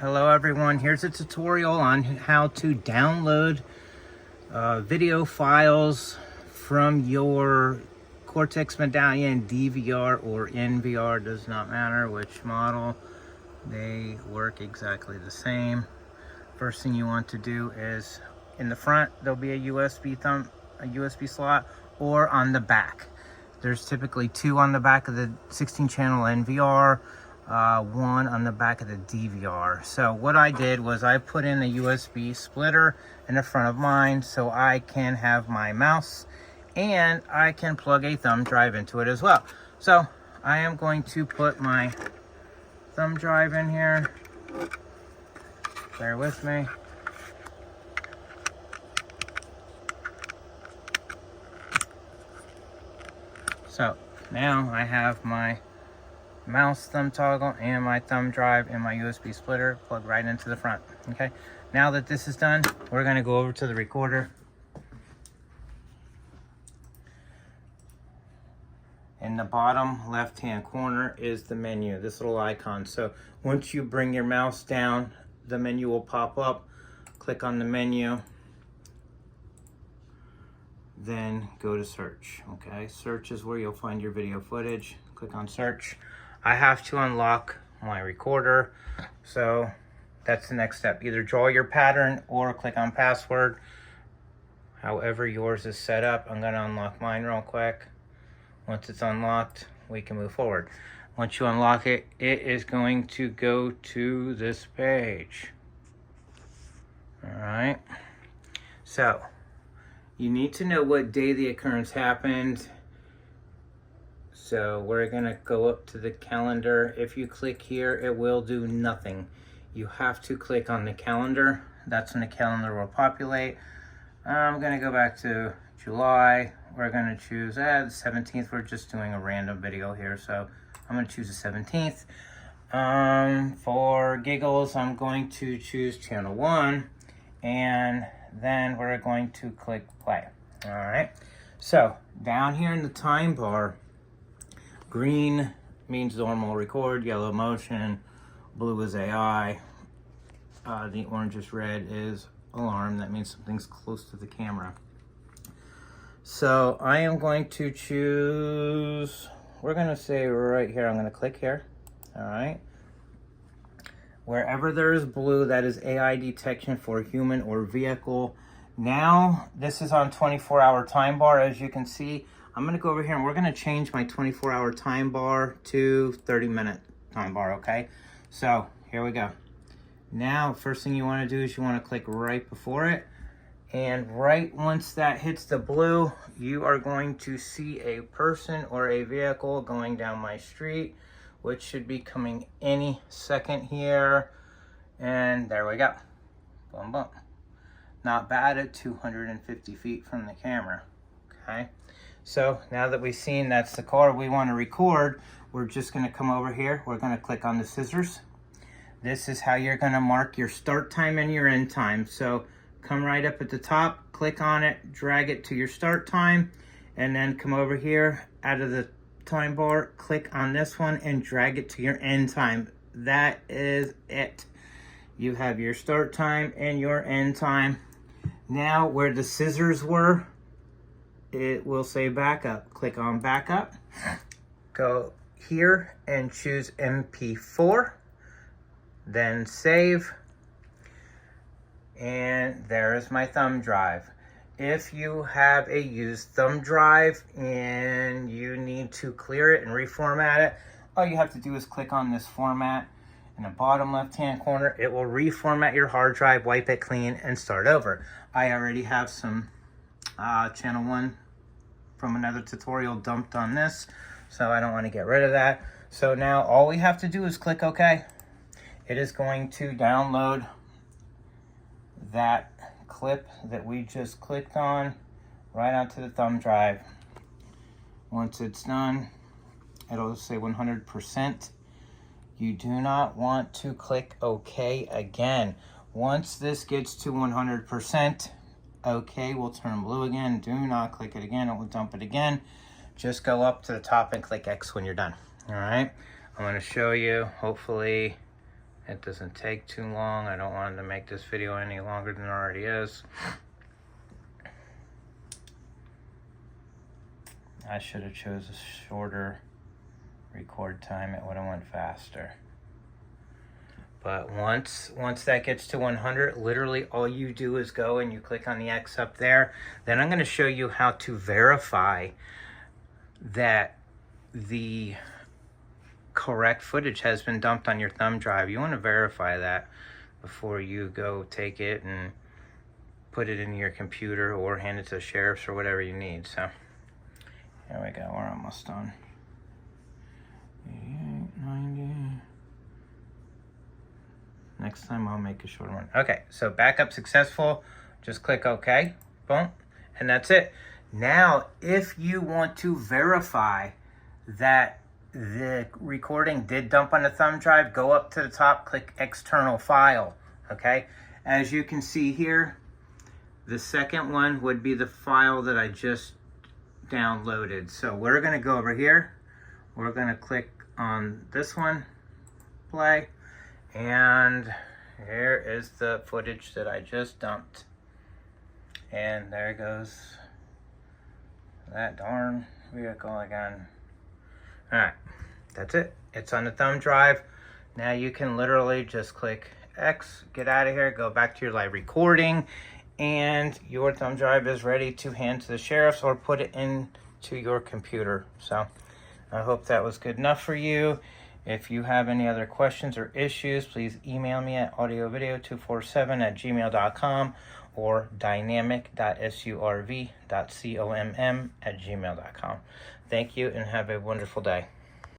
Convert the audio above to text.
Hello everyone, here's a tutorial on how to download video files from your Cortex Medallion DVR or NVR, does not matter which model, they work exactly the same. First thing you want to do is, in the front there'll be a USB slot, or on the back. There's typically two on the back of the 16 channel NVR, one on the back of the DVR. So what I did was I put in a USB splitter in the front of mine so I can have my mouse and I can plug a thumb drive into it as well. So I am going to put my thumb drive in here. Bear with me. So now I have my mouse thumb toggle and my thumb drive and my USB splitter plugged right into the front. Okay, now that this is done, we're going to go over to the recorder. In the bottom left hand corner is the menu, this little icon. So once you bring your mouse down, the menu will pop up. Click on the menu, then go to search. Okay, search is where you'll find your video footage. Click on search. I have to unlock my recorder, so that's the next step. Either draw your pattern or click on password, however yours is set up. I'm going to unlock mine real quick. Once it's unlocked, we can move forward. Once you unlock it, it is going to go to this page. All right, so you need to know what day the occurrence happened. So we're gonna go up to the calendar. If you click here, it will do nothing. You have to click on the calendar. That's when the calendar will populate. I'm gonna go back to July. We're gonna choose the 17th. We're just doing a random video here, so I'm gonna choose the 17th. For giggles, I'm going to choose channel 1, and then we're going to click play. All right, so down here in the time bar, green means normal record, yellow motion, blue is AI, the orange is red is alarm. That means something's close to the camera. So I am going to choose, we're gonna say right here, I'm gonna click here. All right, wherever there is blue, that is AI detection for human or vehicle. Now this is on 24-hour time bar. As you can see, I'm gonna go over here and we're gonna change my 24-hour time bar to 30-minute time bar, okay? So here we go. Now, first thing you wanna do is you wanna click right before it. And right once that hits the blue, you are going to see a person or a vehicle going down my street, which should be coming any second here. And there we go, boom, boom. Not bad at 250 feet from the camera, okay? So now that we've seen that's the car we want to record, we're just going to come over here. We're going to click on the scissors. This is how you're going to mark your start time and your end time. So come right up at the top, click on it, drag it to your start time, and then come over here out of the time bar, click on this one and drag it to your end time. That is it. You have your start time and your end time. Now where the scissors were, it will say backup. Click on backup, go here and choose MP4, then save, and there is my thumb drive. If you have a used thumb drive and you need to clear it and reformat it, all you have to do is click on this format in the bottom left hand corner. It will reformat your hard drive, wipe it clean, and start over. I already have some channel 1 from another tutorial dumped on this, so I don't want to get rid of that. So now all we have to do is click OK. It is going to download that clip that we just clicked on right onto the thumb drive. Once it's done, it'll say 100%. You do not want to click OK again. Once this gets to 100%, OK will turn blue again. Do not click it again, it will dump it again. Just go up to the top and click X when you're done. All right, I'm going to show you, hopefully It doesn't take too long. I don't want to make this video any longer than it already is. I should have chose a shorter record time. It would have went faster. But once that gets to 100, literally all you do is go and you click on the X up there. Then I'm going to show you how to verify that the correct footage has been dumped on your thumb drive. You want to verify that before you go take it and put it into your computer or hand it to the sheriffs or whatever you need. So here we go. We're almost done. 88, 90. Next time I'll make a shorter one. Okay, so backup successful. Just click OK. Boom. And that's it. Now, if you want to verify that the recording did dump on the thumb drive, go up to the top, click external file. Okay. As you can see here, the second one would be the file that I just downloaded. So we're going to go over here. We're going to click on this one, play. And here is the footage that I just dumped. And there goes that darn vehicle again. Alright, that's it. It's on the thumb drive. Now you can literally just click X, get out of here, go back to your live recording, and your thumb drive is ready to hand to the sheriffs or put it into your computer. So I hope that was good enough for you. If you have any other questions or issues, please email me at audiovideo247@gmail.com or dynamic.surv.comm@gmail.com. Thank you and have a wonderful day.